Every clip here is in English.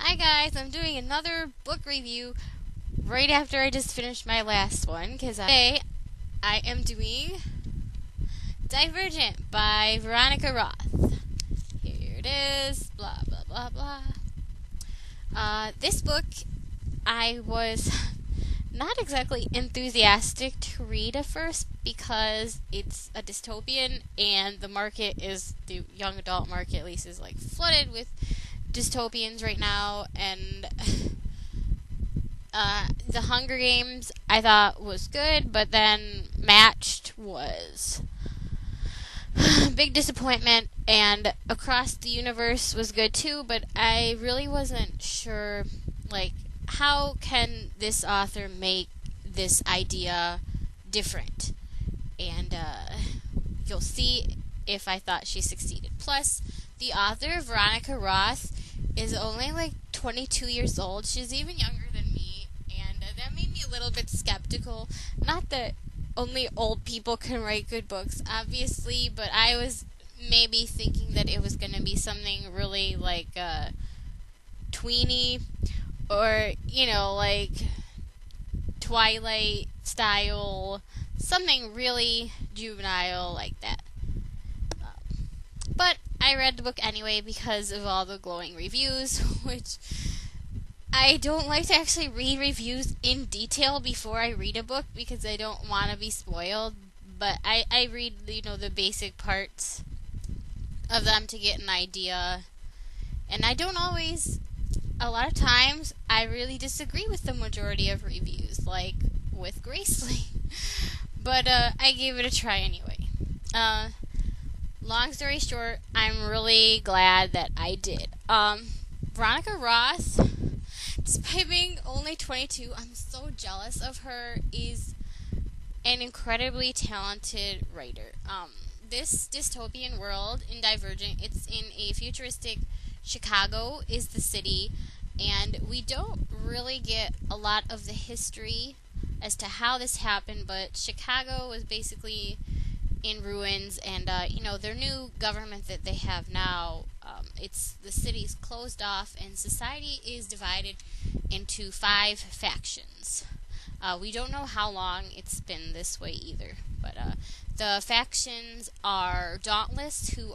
Hi guys, I'm doing another book review right after I just finished my last one because today I am doing Divergent by Veronica Roth. Here it is, blah blah blah blah. This book I was not exactly enthusiastic to read at first because it's a dystopian and the young adult market at least is like flooded with dystopians right now, and the Hunger Games I thought was good, but then Matched was big disappointment, and Across the Universe was good too, but I really wasn't sure, like, how can this author make this idea different? And you'll see if I thought she succeeded. Plus, the author, Veronica Roth, is only like 22 years old. She's even younger than me, and that made me a little bit skeptical. Not that only old people can write good books, obviously, but I was maybe thinking that it was going to be something really like tweeny, or, like Twilight style, something really juvenile like that. But I read the book anyway because of all the glowing reviews, which I don't like to actually read reviews in detail before I read a book because I don't want to be spoiled. But I read, the basic parts of them to get an idea. And I don't always, a lot of times, I really disagree with the majority of reviews, like with Graceling. But I gave it a try anyway. Long story short, I'm really glad that I did. Veronica Roth, despite being only 22, I'm so jealous of her, is an incredibly talented writer. This dystopian world in Divergent, it's in a futuristic Chicago is the city, and we don't really get a lot of the history as to how this happened, but Chicago was basically in ruins, and their new government that they have now, the city's closed off, and society is divided into 5 factions. We don't know how long it's been this way either, but the factions are Dauntless, who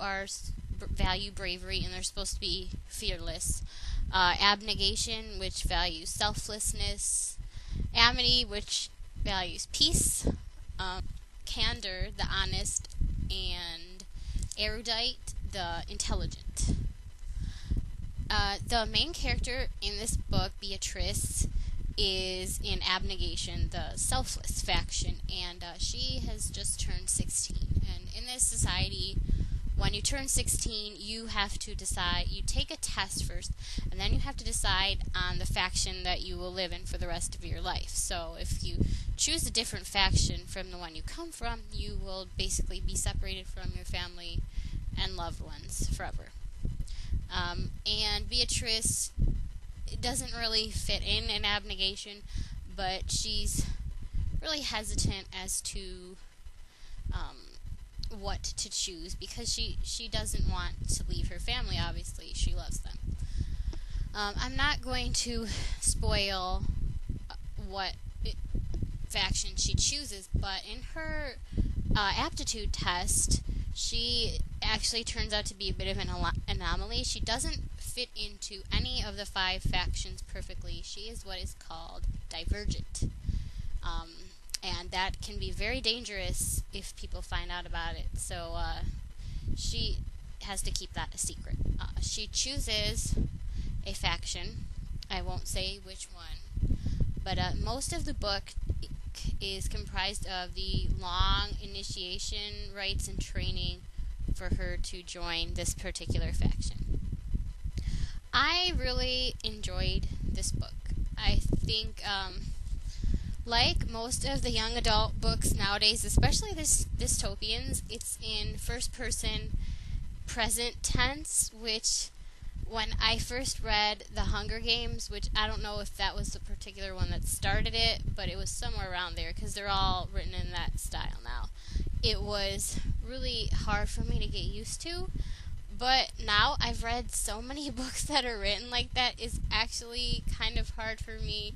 value bravery and they're supposed to be fearless. Abnegation, which values selflessness. Amity, which values peace. Candor, the honest, and erudite, the intelligent. The main character in this book, Beatrice, is in Abnegation, the selfless faction, and she has just turned 16. And in this society, when you turn 16, you have to decide, you take a test first, and then you have to decide on the faction that you will live in for the rest of your life. So if you choose a different faction from the one you come from, you will basically be separated from your family and loved ones forever. And Beatrice doesn't really fit in Abnegation, but she's really hesitant as to what to choose because she doesn't want to leave her family. Obviously, she loves them. I'm not going to spoil what faction she chooses, but in her aptitude test, she actually turns out to be a bit of an anomaly. She doesn't fit into any of the 5 factions perfectly. She is what is called divergent. And that can be very dangerous if people find out about it. So she has to keep that a secret. She chooses a faction. I won't say which one. But most of the book is comprised of the long initiation rites and training for her to join this particular faction. I really enjoyed this book. I think, like most of the young adult books nowadays, especially this dystopians, it's in first-person present tense, which when I first read The Hunger Games, which I don't know if that was the particular one that started it, but it was somewhere around there because they're all written in that style now. It was really hard for me to get used to, But now I've read so many books that are written like that, it's actually kind of hard for me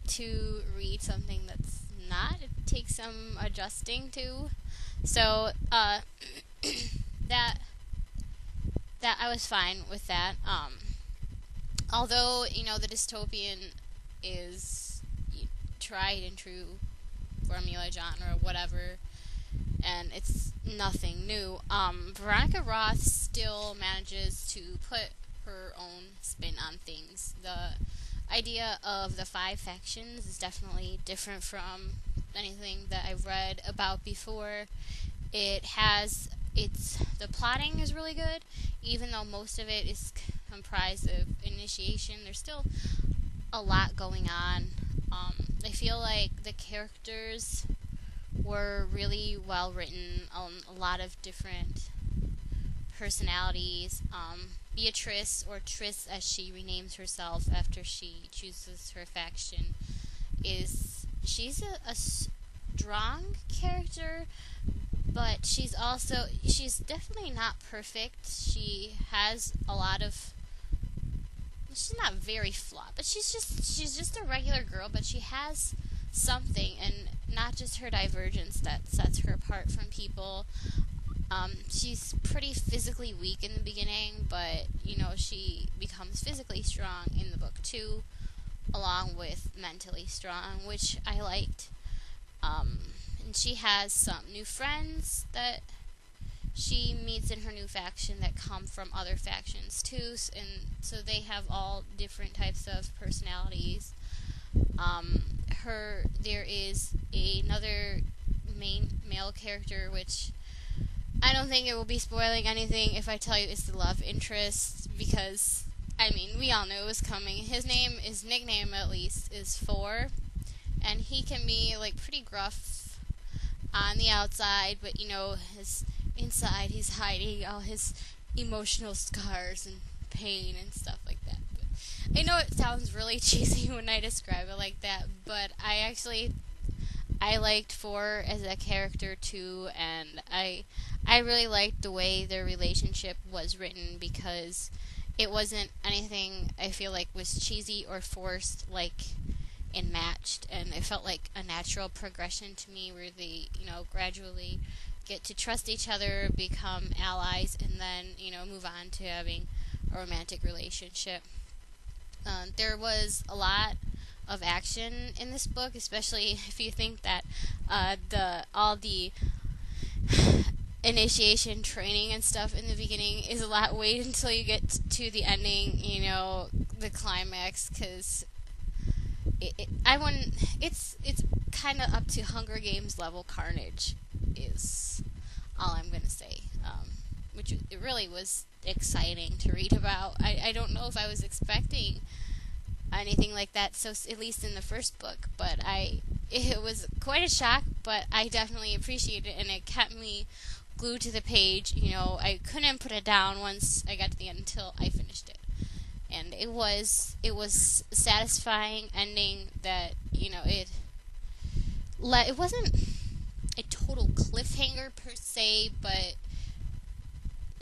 to read something that's not. It takes some adjusting to. So that that I was fine with that. Although the dystopian is tried and true formula genre, whatever, and it's nothing new. Veronica Roth still manages to put her own spin on things. The idea of the 5 factions is definitely different from anything that I've read about before. The plotting is really good, even though most of it is comprised of initiation. There's still a lot going on. I feel like the characters were really well written, a lot of different personalities. Beatrice, or Triss as she renames herself after she chooses her faction, she's a strong character, but she's definitely not perfect. She has a lot of, she's not very flawed, but she's just a regular girl, but she has something, and not just her divergence that sets her apart from people. She's pretty physically weak in the beginning, but she becomes physically strong in the book too, along with mentally strong, which I liked. And she has some new friends that she meets in her new faction that come from other factions too, and so they have all different types of personalities. There is another main male character, which I don't think it will be spoiling anything if I tell you it's the love interest, because we all knew it was coming. His nickname at least, is Four, and he can be pretty gruff on the outside, but his inside he's hiding all his emotional scars and pain and stuff like that. But I know it sounds really cheesy when I describe it like that, but I liked Four as a character too, and I really liked the way their relationship was written, because it wasn't anything I feel like was cheesy or forced and matched, and it felt like a natural progression to me, where they gradually get to trust each other, become allies, and then move on to having a romantic relationship. There was a lot of action in this book, especially if you think that all the initiation training and stuff in the beginning is a lot. Wait until you get to the ending, the climax, because it's kind of up to Hunger Games level carnage, is all I'm gonna say. Which it really was exciting to read about. I don't know if I was expecting anything like that, so at least in the first book, but it was quite a shock, but I definitely appreciated it, and it kept me glued to the page. I couldn't put it down once I got to the end until I finished it, and it was satisfying ending that it wasn't a total cliffhanger per se, but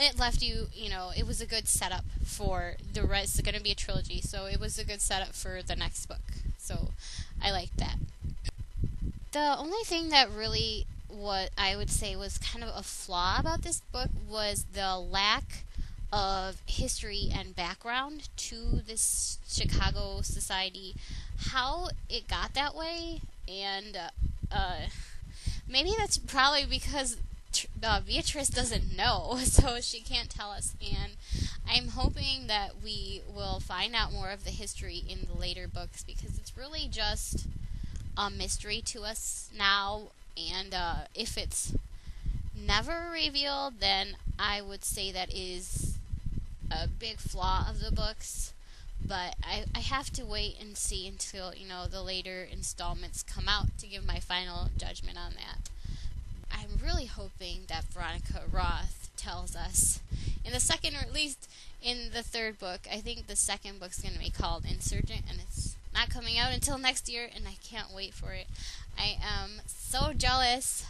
it left you, it was a good setup for the rest. It's going to be a trilogy, so it was a good setup for the next book. So I liked that. The only thing that really, what I would say was kind of a flaw about this book, was the lack of history and background to this Chicago society. How it got that way, and maybe that's probably because Beatrice doesn't know, so she can't tell us, and I'm hoping that we will find out more of the history in the later books, because it's really just a mystery to us now, and if it's never revealed, then I would say that is a big flaw of the books. But I have to wait and see until the later installments come out to give my final judgment on that. I'm really hoping that Veronica Roth tells us in the second, or at least in the third book. I think the second book's going to be called Insurgent, and it's not coming out until next year, and I can't wait for it. I am so jealous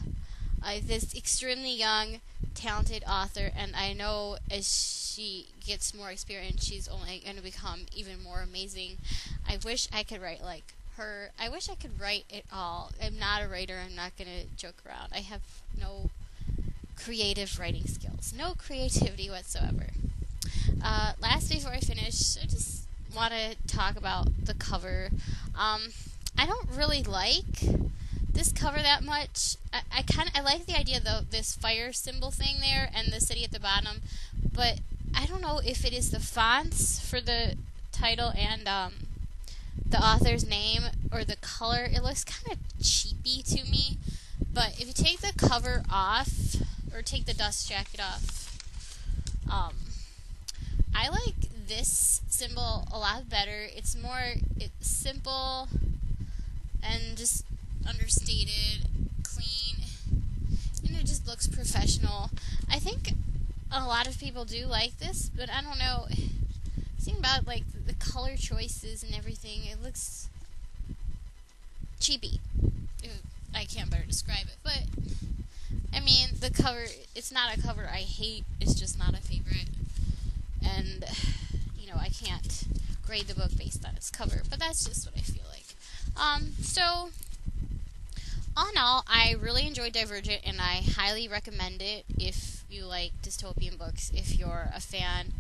of this extremely young talented author, and I know as she gets more experience, she's only going to become even more amazing. I wish I could write like her. I wish I could write it all. I'm not a writer. I'm not going to joke around. I have no creative writing skills, no creativity whatsoever. Last, before I finish, I just want to talk about the cover. I don't really like this cover that much. I like the idea though, this fire symbol thing there and the city at the bottom, but I don't know if it is the fonts for the title and the author's name or the color. It looks kind of cheapy to me. But if you take the cover off or take the dust jacket off, I like this symbol a lot better. It's simple and just understated, clean, and it just looks professional. I think a lot of people do like this, but I don't know. Thinking about like the color choices and everything, it looks cheapy. I can't better describe it, but I mean the cover. It's not a cover I hate. It's just not a favorite, and I can't grade the book based on its cover. But that's just what I feel like. So all in all, I really enjoyed Divergent, and I highly recommend it if you like dystopian books. If you're a fan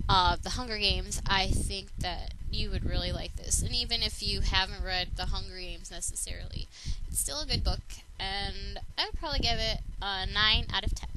of The Hunger Games, I think that you would really like this. And even if you haven't read The Hunger Games necessarily, it's still a good book, and I would probably give it a 9 out of 10.